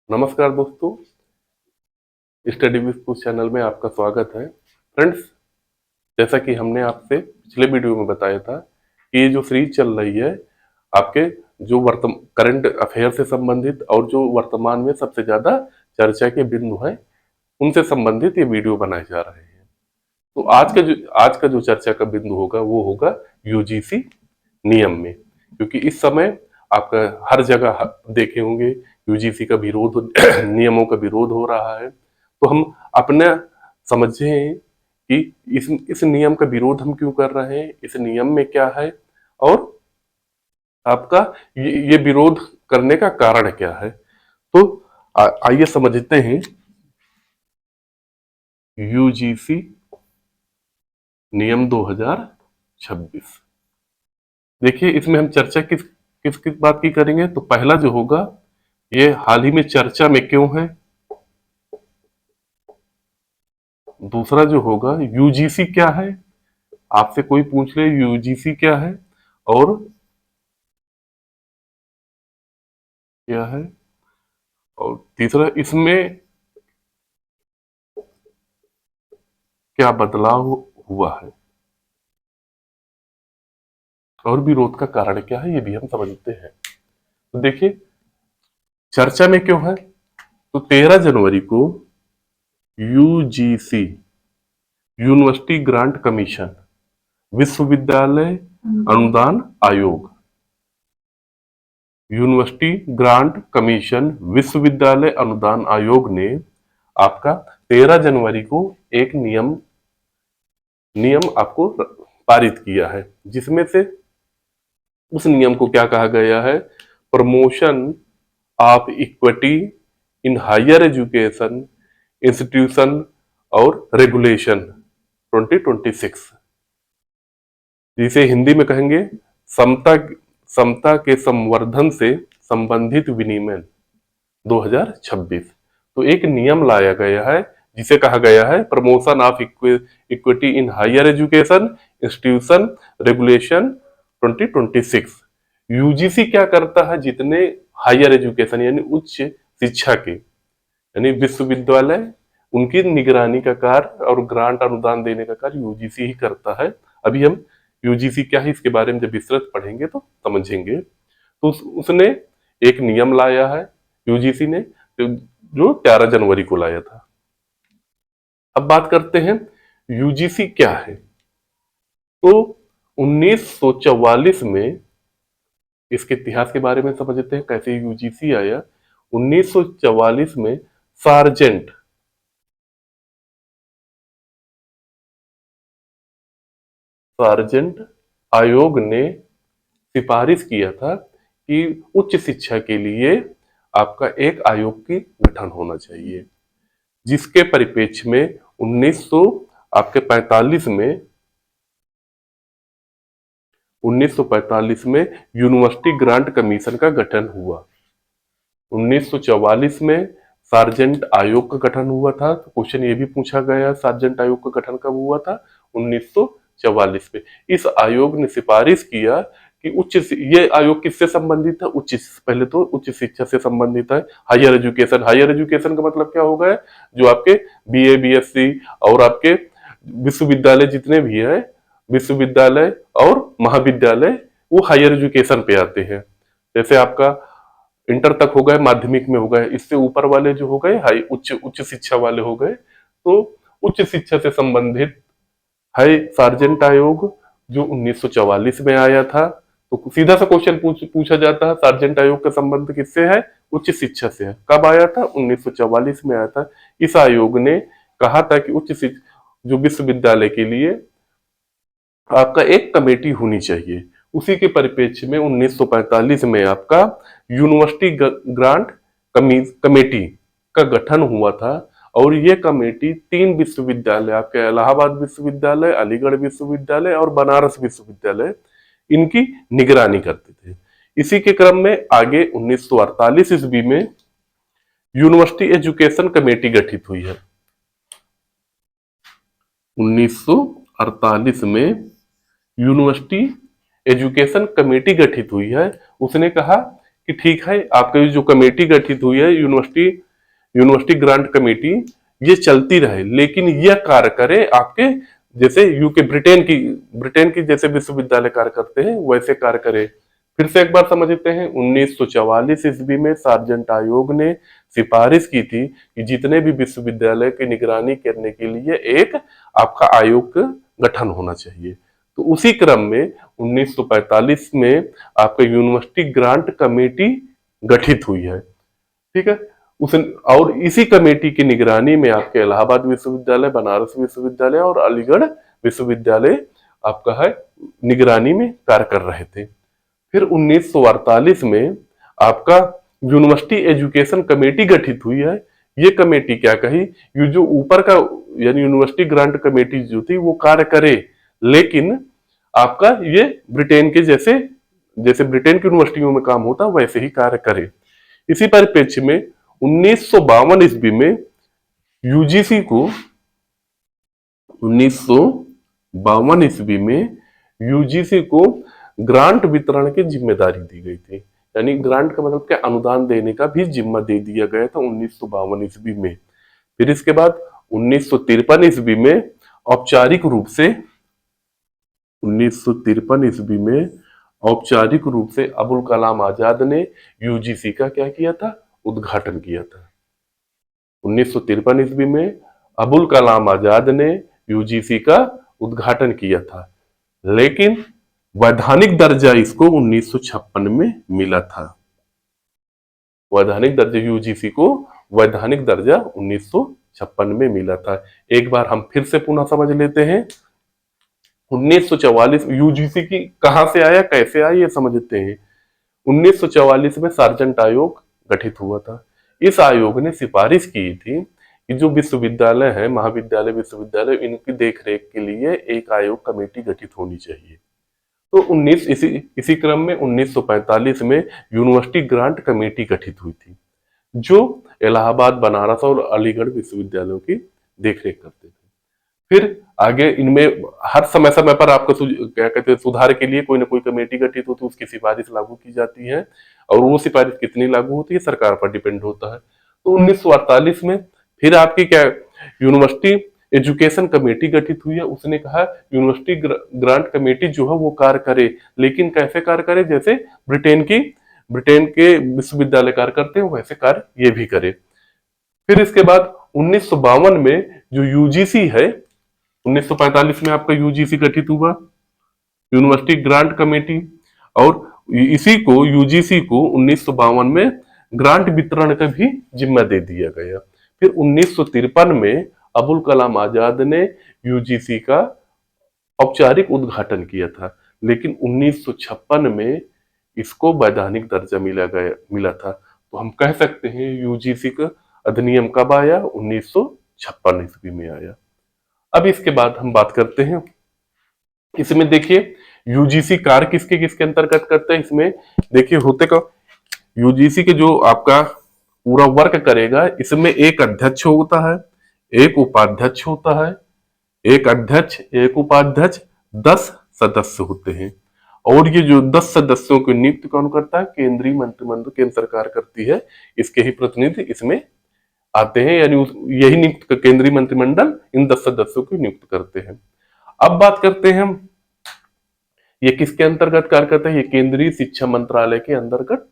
नमस्कार दोस्तों, study with कुछ चैनल में आपका स्वागत है। फ्रेंड्स, जैसा कि हमने आपसे पिछले वीडियो में बताया था कि ये जो सीरीज चल रही है आपके जो करंट अफेयर से संबंधित और जो वर्तमान में सबसे ज्यादा चर्चा के बिंदु हैं उनसे संबंधित ये वीडियो बनाए जा रहे हैं। तो आज का जो चर्चा का बिंदु होगा वो होगा यूजीसी नियम में, क्योंकि इस समय आपका हर जगह देखे होंगे यूजीसी का विरोध नियमों का विरोध हो रहा है। तो हम अपना समझें कि इस नियम का विरोध हम क्यों कर रहे हैं, इस नियम में क्या है और आपका ये विरोध करने का कारण क्या है। तो आइए समझते हैं यूजीसी नियम 2026। देखिए, इसमें हम चर्चा किस किस किस बात की करेंगे। तो पहला जो होगा, ये हाल ही में चर्चा में क्यों है। दूसरा जो होगा, यूजीसी क्या है। आपसे कोई पूछ ले यूजीसी क्या है और क्या है, और तीसरा इसमें क्या बदलाव हुआ है और विरोध का कारण क्या है, ये भी हम समझते हैं। तो देखिए, चर्चा में क्यों है। तो 13 जनवरी को यूजीसी यूनिवर्सिटी ग्रांट कमीशन विश्वविद्यालय अनुदान आयोग यूनिवर्सिटी ग्रांट कमीशन विश्वविद्यालय अनुदान आयोग ने आपका 13 जनवरी को एक नियम नियम आपको पारित किया है, जिसमें से उस नियम को क्या कहा गया है, promotion of equity in higher education institution और रेगुलेशन 2026, जिसे हिंदी में कहेंगे समता समता के संवर्धन से संबंधित विनियमन 2026। तो एक नियम लाया गया है जिसे कहा गया है promotion of equity in higher education institution regulation 2026। UGC क्या करता है, जितने हायर एजुकेशन यानी उच्च शिक्षा के यानी विश्वविद्यालय, उनकी निगरानी का कार्य और ग्रांट अनुदान देने का कार्य यूजीसी ही करता है। अभी हम यूजीसी क्या है इसके बारे में जब विस्तृत पढ़ेंगे तो समझेंगे। तो उसने एक नियम लाया है यूजीसी ने, जो 11 जनवरी को लाया था। अब बात करते हैं यूजीसी क्या है। तो 1944 में, इसके इतिहास के बारे में समझते हैं कैसे यूजीसी आया। 1944 में सार्जेंट सार्जेंट आयोग ने सिफारिश किया था कि उच्च शिक्षा के लिए आपका एक आयोग की गठन होना चाहिए, जिसके परिप्रेक्ष्य में 1945 में 1945 में यूनिवर्सिटी ग्रांट कमीशन का गठन हुआ। 1944 में सार्जेंट आयोग का गठन हुआ था। तो क्वेश्चन ये भी पूछा गया, सार्जेंट आयोग का गठन कब हुआ था, 1944 में। इस आयोग ने सिफारिश किया कि ये आयोग किससे संबंधित है, पहले तो उच्च शिक्षा से संबंधित है। हायर एजुकेशन का मतलब क्या होगा, जो आपके बीए बीएससी और आपके विश्वविद्यालय जितने भी है, विश्वविद्यालय और महाविद्यालय, वो हायर एजुकेशन पे आते हैं। जैसे आपका इंटर तक हो गए, माध्यमिक में हो गए, इससे ऊपर वाले जो हो गए हाई उच्च उच्च शिक्षा वाले हो गए। तो उच्च शिक्षा से संबंधित है सार्जेंट आयोग, जो 1944 में आया था। तो सीधा सा क्वेश्चन पूछा जाता है, सार्जेंट आयोग का संबंध किससे है, उच्च शिक्षा से है। कब आया था, 1944 में आया था। इस आयोग ने कहा था कि उच्च शिक्षा जो विश्वविद्यालय के लिए आपका एक कमेटी होनी चाहिए। उसी के परिप्रेक्ष्य में 1945 में आपका यूनिवर्सिटी ग्रांट कमेटी का गठन हुआ था। और ये कमेटी 3 विश्वविद्यालय, आपके इलाहाबाद विश्वविद्यालय, अलीगढ़ विश्वविद्यालय और बनारस विश्वविद्यालय, इनकी निगरानी करते थे। इसी के क्रम में आगे 1948 ईस्वी में यूनिवर्सिटी एजुकेशन कमेटी गठित हुई है। 1948 में यूनिवर्सिटी एजुकेशन कमेटी गठित हुई है। उसने कहा कि ठीक है आपकी जो कमेटी गठित हुई है यूनिवर्सिटी ग्रांट कमेटी, ये चलती रहे, लेकिन यह कार्य करे आपके जैसे यूके ब्रिटेन की जैसे विश्वविद्यालय कार्य करते हैं वैसे कार्य करे। फिर से एक बार समझते हैं, 1944 ईस्वी में सार्जेंट आयोग ने सिफारिश की थी कि जितने भी विश्वविद्यालय की निगरानी करने के लिए एक आपका आयोग का गठन होना चाहिए। तो उसी क्रम में 1945 में आपका यूनिवर्सिटी ग्रांट कमेटी गठित हुई है, ठीक है। उस और इसी कमेटी की निगरानी में आपके इलाहाबाद विश्वविद्यालय, बनारस विश्वविद्यालय और अलीगढ़ विश्वविद्यालय आपका है निगरानी में कार्य कर रहे थे। फिर 1948 में आपका यूनिवर्सिटी एजुकेशन कमेटी गठित हुई है। ये कमेटी क्या कही, ये जो ऊपर का यानी यूनिवर्सिटी ग्रांट कमेटी जो थी वो कार्य करे, लेकिन आपका ये ब्रिटेन के जैसे ब्रिटेन की यूनिवर्सिटियों में काम होता वैसे ही कार्य करे। इसी परिप्रेक्ष्य में 1952 ईस्वी में यूजीसी को 1952 ईस्वी में यूजीसी को ग्रांट वितरण की जिम्मेदारी दी गई थी, यानी ग्रांट का मतलब क्या, अनुदान देने का भी जिम्मा दे दिया गया था 1952 ईस्वी में। फिर इसके बाद 1953 ईस्वी में औपचारिक रूप से 1953 ईस्वी में औपचारिक रूप से अबुल कलाम आजाद ने यूजीसी का क्या किया था, उद्घाटन किया था। 1953 ईस्वी में अबुल कलाम आजाद ने यूजीसी का उद्घाटन किया था, लेकिन वैधानिक दर्जा इसको 1956 में मिला था। वैधानिक दर्जा यूजीसी को वैधानिक दर्जा 1956 में मिला था। एक बार हम फिर से पुनः समझ लेते हैं। 1944 यूजीसी की कहां से आया, कैसे आया, ये समझते हैं। 1944 में सार्जेंट आयोग गठित हुआ था। इस आयोग ने सिफारिश की थी कि जो विश्वविद्यालय है, महाविद्यालय, विश्वविद्यालय, इनकी देखरेख के लिए एक आयोग कमेटी गठित होनी चाहिए। तो इसी क्रम में 1945 में यूनिवर्सिटी ग्रांट कमेटी गठित हुई थी, जो इलाहाबाद, बनारस और अलीगढ़ विश्वविद्यालयों की देखरेख करते थे। फिर आगे इनमें हर समय समय पर आपको क्या कहते हैं, सुधार के लिए कोई ना कोई कमेटी गठित होती है, उसकी सिफारिश लागू की जाती है, और वो सिफारिश कितनी लागू होती है सरकार पर डिपेंड होता है। तो 1948 में फिर आपकी क्या यूनिवर्सिटी एजुकेशन कमेटी गठित हुई है। उसने कहा यूनिवर्सिटी ग्रांट कमेटी जो है वो कार्य करे, लेकिन कैसे कार्य करे, जैसे ब्रिटेन के विश्वविद्यालय कार्य करते हैं वैसे कार्य ये भी करे। फिर इसके बाद 1952 में जो यूजीसी है, 1945 में आपका यूजीसी गठित हुआ, यूनिवर्सिटी ग्रांट कमेटी, और इसी यूजीसी को 1952 में ग्रांट वितरण का भी जिम्मा दे दिया गया। फिर 1953 में अबुल कलाम आजाद ने यूजीसी का औपचारिक उद्घाटन किया था, लेकिन 1956 में इसको वैधानिक दर्जा मिला था। तो हम कह सकते हैं यूजीसी का अधिनियम कब आया, 1956 ईस्वी में आया। अब इसके बाद हम बात करते हैं, इसमें देखिए यूजीसी कार्य किसके किसके अंतर्गत करते हैं। इसमें देखिए होते का यूजीसी के जो आपका पूरा वर्क करेगा, इसमें एक अध्यक्ष होता है, एक उपाध्यक्ष होता है, एक अध्यक्ष, एक उपाध्यक्ष, 10 सदस्य होते हैं। और ये जो 10 सदस्यों की नियुक्ति कौन करता है, केंद्रीय मंत्रिमंडल, केंद्र सरकार करती है। इसके ही प्रतिनिधि इसमें आते हैं, यानी यही नियुक्त केंद्रीय मंत्रिमंडल इन 10 सदस्यों की नियुक्त करते हैं। अब बात करते हैं हम, ये किसके अंतर्गत कार्य करता है, ये केंद्रीय शिक्षा मंत्रालय के अंतर्गत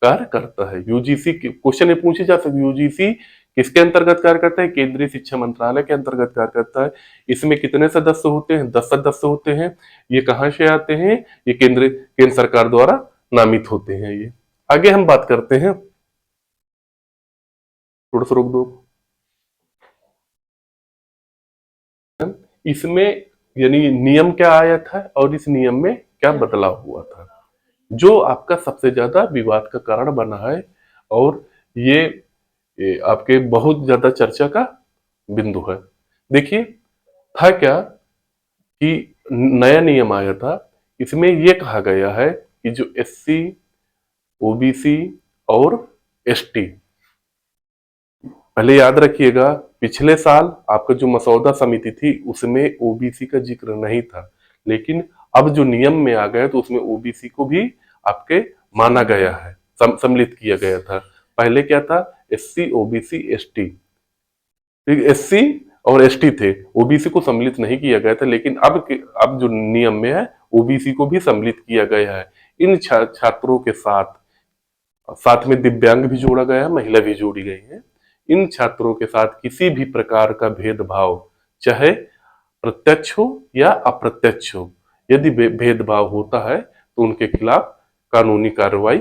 कार्य करता है। यूजीसी क्वेश्चन ये पूछे जा सकते, यूजीसी किसके अंतर्गत कार्य करता है, केंद्रीय शिक्षा मंत्रालय के अंतर्गत कार्य करता है। इसमें कितने सदस्य होते हैं, 10 सदस्य होते हैं। ये कहां से आते हैं, ये केंद्र सरकार द्वारा नामित होते हैं। ये आगे हम बात करते हैं, थोड़ा सा रोक दो। इसमें यानी नियम क्या आया था और इस नियम में क्या बदलाव हुआ था, जो आपका सबसे ज्यादा विवाद का कारण बना है, और ये आपके बहुत ज्यादा चर्चा का बिंदु है। देखिए था क्या कि नया नियम आया था, इसमें यह कहा गया है कि जो एससी, ओबीसी और एसटी, पहले याद रखिएगा पिछले साल आपका जो मसौदा समिति थी उसमें ओबीसी का जिक्र नहीं था, लेकिन अब जो नियम में आ गया तो उसमें ओबीसी को भी आपके माना गया है। सम्मिलित किया गया था। पहले क्या था, एससी, ओबीसी, एसटी, एससी और एसटी थे, ओबीसी को सम्मिलित नहीं किया गया था, लेकिन अब जो नियम में है ओबीसी को भी सम्मिलित किया गया है। इन छात्रों के साथ साथ में दिव्यांग भी जोड़ा गया है, महिला भी जोड़ी गई है। इन छात्रों के साथ किसी भी प्रकार का भेदभाव, चाहे प्रत्यक्ष हो या अप्रत्यक्ष हो, यदि भेदभाव होता है तो उनके खिलाफ कानूनी कार्रवाई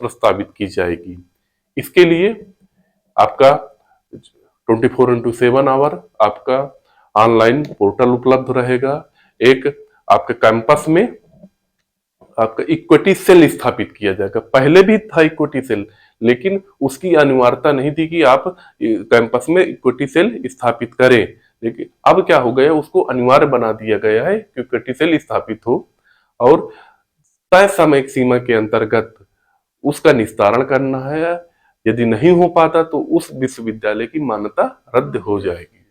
प्रस्तावित की जाएगी। इसके लिए आपका 24/7 आपका ऑनलाइन पोर्टल उपलब्ध रहेगा। एक आपके कैंपस में आपका इक्विटी सेल स्थापित किया जाएगा। पहले भी था इक्विटी सेल, लेकिन उसकी अनिवार्यता नहीं थी कि आप कैंपस में इक्विटी सेल स्थापित करें। लेकिन अब क्या हो गया, उसको अनिवार्य बना दिया गया है कि इक्विटी सेल स्थापित हो और तय समय सीमा के अंतर्गत उसका निस्तारण करना है। यदि नहीं हो पाता तो उस विश्वविद्यालय की मान्यता रद्द हो जाएगी।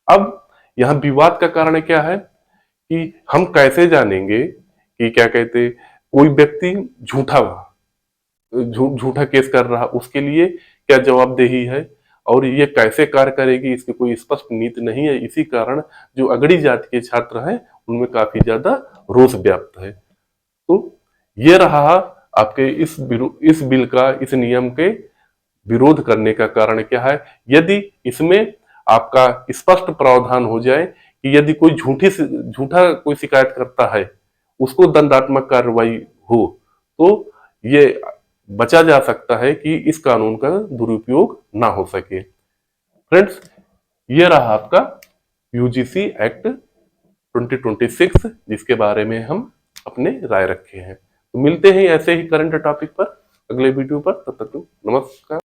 अब यहाँ विवाद का कारण क्या है कि हम कैसे जानेंगे कि क्या कहते, कोई व्यक्ति झूठा केस कर रहा, उसके लिए क्या जवाबदेही है और ये कैसे कार्य करेगी, इसकी कोई स्पष्ट नीति नहीं है। इसी कारण जो अगड़ी जाति के छात्र हैं उनमें काफी ज्यादा रोष व्याप्त है। तो ये रहा आपके इस बिल का, इस नियम के विरोध करने का कारण क्या है। यदि इसमें आपका स्पष्ट प्रावधान हो जाए कि यदि कोई झूठा कोई शिकायत करता है उसको दंडात्मक कार्रवाई हो, तो ये बचा जा सकता है कि इस कानून का दुरुपयोग ना हो सके। फ्रेंड्स, ये रहा आपका यूजीसी एक्ट 2026, जिसके बारे में हम अपने राय रखे हैं। तो मिलते हैं ऐसे ही करंट टॉपिक पर अगले वीडियो पर। तब तक नमस्कार।